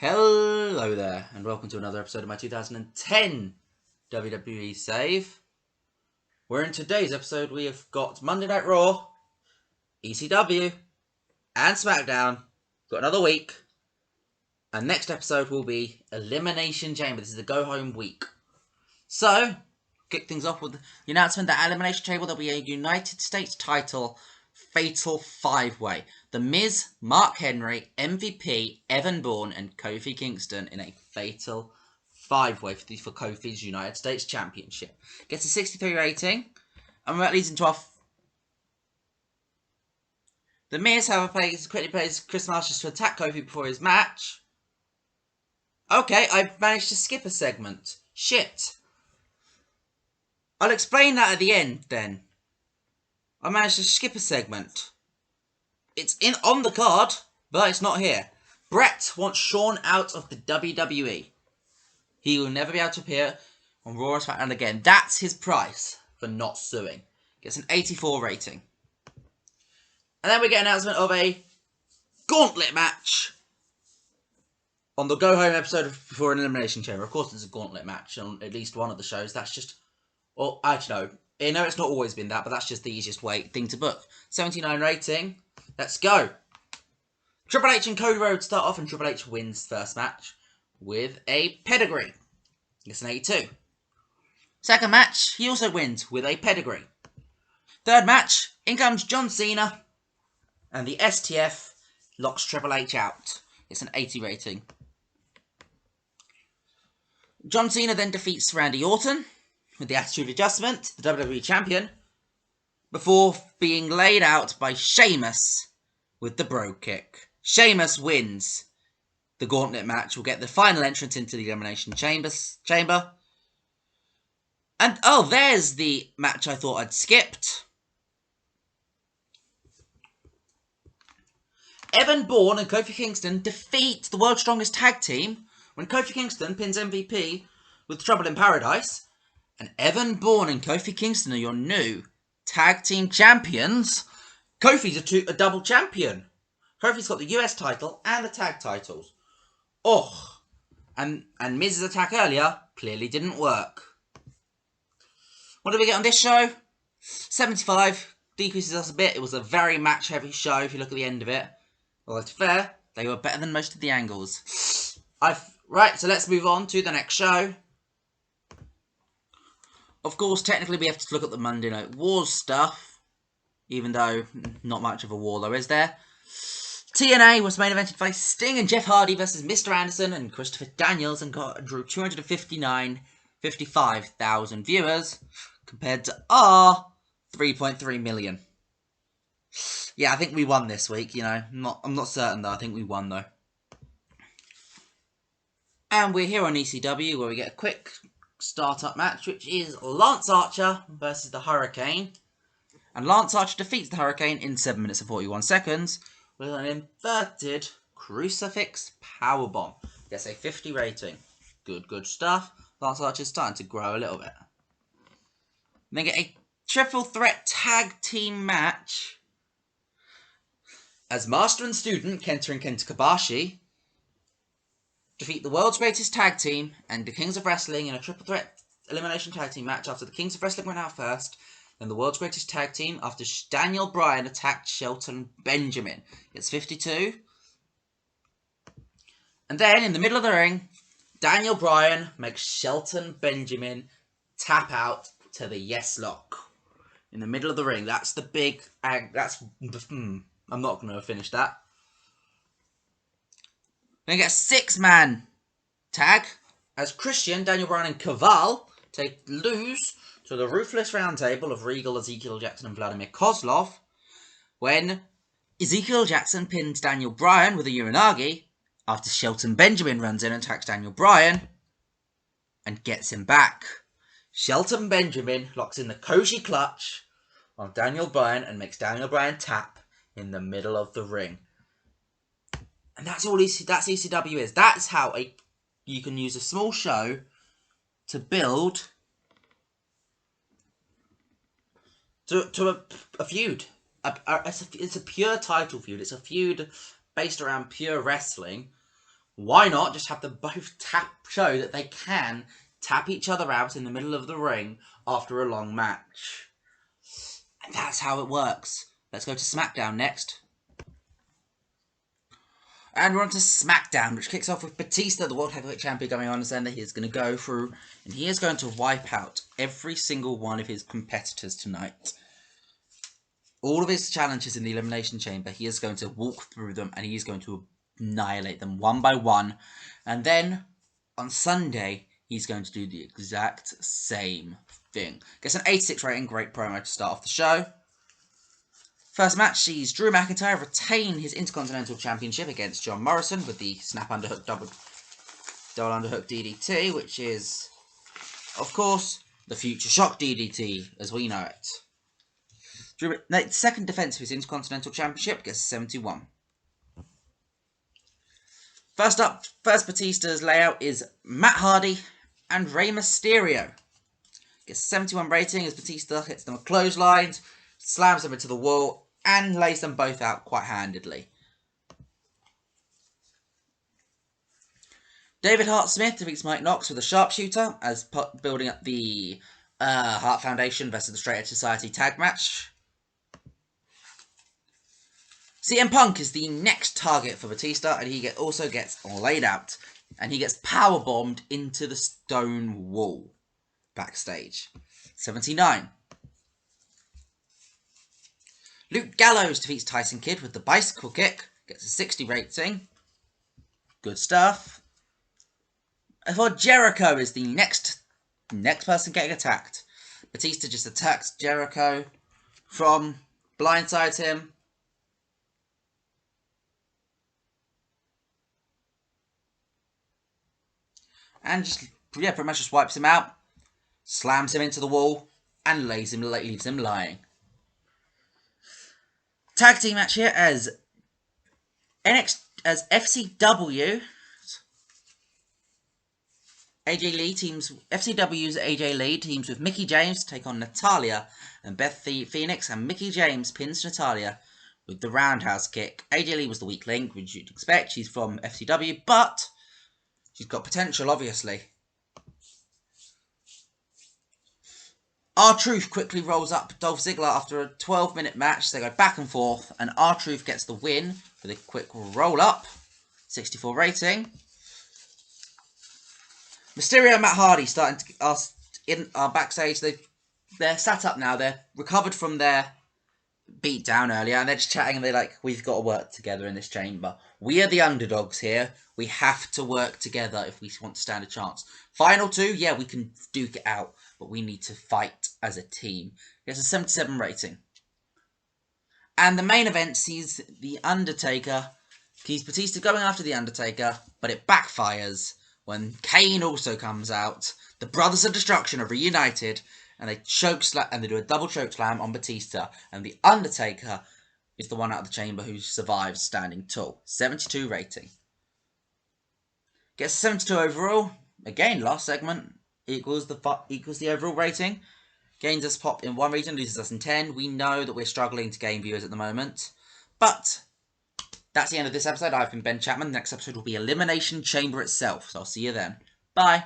Hello there, and welcome to another episode of my 2010 WWE save. Where in today's episode we have got Monday Night Raw, ECW, and SmackDown. Got another week, and next episode will be Elimination Chamber. This is the go home week. So, kick things off with the announcement that Elimination Chamber there will be a United States title Fatal 5-Way. The Miz, Mark Henry, MVP, Evan Bourne, and Kofi Kingston in a Fatal 5-Way for Kofi's United States Championship. Gets a 63 rating, and that leads into our... The Miz, however, quickly plays Chris Masters to attack Kofi before his match. Okay, I've managed to skip a segment. Shit. I'll explain that at the end, then. I managed to skip a segment. It's on the card, but it's not here. Brett wants Shawn out of the WWE. He will never be able to appear on Raw or SmackDown again. That's his price for not suing. Gets an 84 rating. And then we get an announcement of a Gauntlet match on the Go Home episode before an Elimination Chamber. Of course, there's a Gauntlet match on at least one of the shows. That's just... Well, I don't know. I know it's not always been that, but that's just the easiest thing to book. 79 rating. Let's go. Triple H and Cody Rhodes start off, and Triple H wins first match with a pedigree. Gets an 82. Second match, he also wins with a pedigree. Third match, in comes John Cena, and the STF locks Triple H out. It's an 80 rating. John Cena then defeats Randy Orton with the Attitude Adjustment, the WWE Champion, before being laid out by Sheamus with the Bro Kick. Sheamus wins the Gauntlet match. We'll get the final entrance into the Elimination Chamber. And, oh, there's the match I thought I'd skipped. Evan Bourne and Kofi Kingston defeat the World's Strongest Tag Team when Kofi Kingston pins MVP with Trouble in Paradise. And Evan Bourne and Kofi Kingston are your new tag team champions. Kofi's a double champion. Kofi's got the US title and the tag titles. Oh, and Miz's attack earlier clearly didn't work. What did we get on this show? 75 decreases us a bit. It was a very match heavy show if you look at the end of it. Well, it's fair. They were better than most of the angles. Right, so let's move on to the next show. Of course, technically we have to look at the Monday Night Wars stuff, even though not much of a war though, is there? TNA was main evented by Sting and Jeff Hardy versus Mr. Anderson and Christopher Daniels and drew 255,000 viewers compared to our 3.3 million. Yeah, I think we won this week, you know. I'm not certain though, I think we won though. And we're here on ECW where we get a quick start-up match, which is Lance Archer versus the Hurricane. And Lance Archer defeats the Hurricane in 7 minutes and 41 seconds with an inverted crucifix powerbomb. Gets a 50 rating. Good stuff. Lance Archer's starting to grow a little bit. And then get a triple threat tag team match as Master and Student, Kenta and Kenta Kobashi, defeat the world's greatest tag team and the Kings of Wrestling in a triple threat elimination tag team match after the Kings of Wrestling went out first, then the world's greatest tag team after Daniel Bryan attacked Shelton Benjamin. It's 52. And then in the middle of the ring, Daniel Bryan makes Shelton Benjamin tap out to the Yes Lock. In the middle of the ring. That's the big... I'm not going to finish that. Then get a 6-man tag as Christian, Daniel Bryan and Caval lose to the Ruthless Roundtable of Regal, Ezekiel Jackson and Vladimir Kozlov when Ezekiel Jackson pins Daniel Bryan with a Uranagi after Shelton Benjamin runs in and attacks Daniel Bryan and gets him back. Shelton Benjamin locks in the Koji clutch on Daniel Bryan and makes Daniel Bryan tap in the middle of the ring. And that's all that's ECW is. That's how you can use a small show to build to a feud. It's a pure title feud. It's a feud based around pure wrestling Why not just have them both show that they can tap each other out in the middle of the ring after a long match? And that's how it works. Let's go to SmackDown next. And we're on to SmackDown, which kicks off with Batista, the World Heavyweight Champion, going on and saying that he is going to go through and he is going to wipe out every single one of his competitors tonight. All of his challenges in the Elimination Chamber, he is going to walk through them and he is going to annihilate them one by one. And then, on Sunday, he's going to do the exact same thing. Gets an 86 rating, great promo to start off the show. First match sees Drew McIntyre retain his Intercontinental Championship against John Morrison with the snap underhook double underhook DDT, which is, of course, the Future Shock DDT as we know it. Drew, second defense of his Intercontinental Championship, gets 71. First up, first Batista's layout is Matt Hardy and Rey Mysterio. Gets 71 rating as Batista hits them with clotheslines, slams them into the wall, and lays them both out quite handedly. David Hart Smith defeats Mike Knox with a sharpshooter as building up the Hart Foundation versus the Straight Edge Society tag match. CM Punk is the next target for Batista, and he also gets laid out, and he gets powerbombed into the stone wall backstage. 79. Luke Gallows defeats Tyson Kidd with the bicycle kick, gets a 60 rating. Good stuff. For Jericho is the next person getting attacked. Batista just attacks Jericho from blindsides him. And just, yeah, pretty much just wipes him out, slams him into the wall, and leaves him lying. Tag team match here as FCW. FCW's AJ Lee teams with Mickie James to take on Natalya, and Beth Phoenix and Mickie James pins Natalya with the roundhouse kick. AJ Lee was the weak link, which you'd expect. She's from FCW, but she's got potential, obviously. R-Truth quickly rolls up Dolph Ziggler after a 12-minute match. They go back and forth, and R-Truth gets the win with a quick roll-up. 64 rating. Mysterio and Matt Hardy starting to are backstage. They're sat up now. They're recovered from their beatdown earlier, and they're just chatting, and they're like, we've got to work together in this chamber. We are the underdogs here. We have to work together if we want to stand a chance. Final two, yeah, we can duke it out, but we need to fight as a team. He has a 77 rating. And the main event sees The Undertaker. He's Batista going after The Undertaker, but it backfires when Kane also comes out. The Brothers of Destruction are reunited, and they do a double choke slam on Batista, and The Undertaker is the one out of the chamber who survives standing tall. 72 rating. Gets 72 overall. Again, last segment equals the overall rating. Gains us pop in one region, loses us in 10. We know that we're struggling to gain viewers at the moment. But that's the end of this episode. I've been Ben Chapman. The next episode will be Elimination Chamber itself. So I'll see you then. Bye.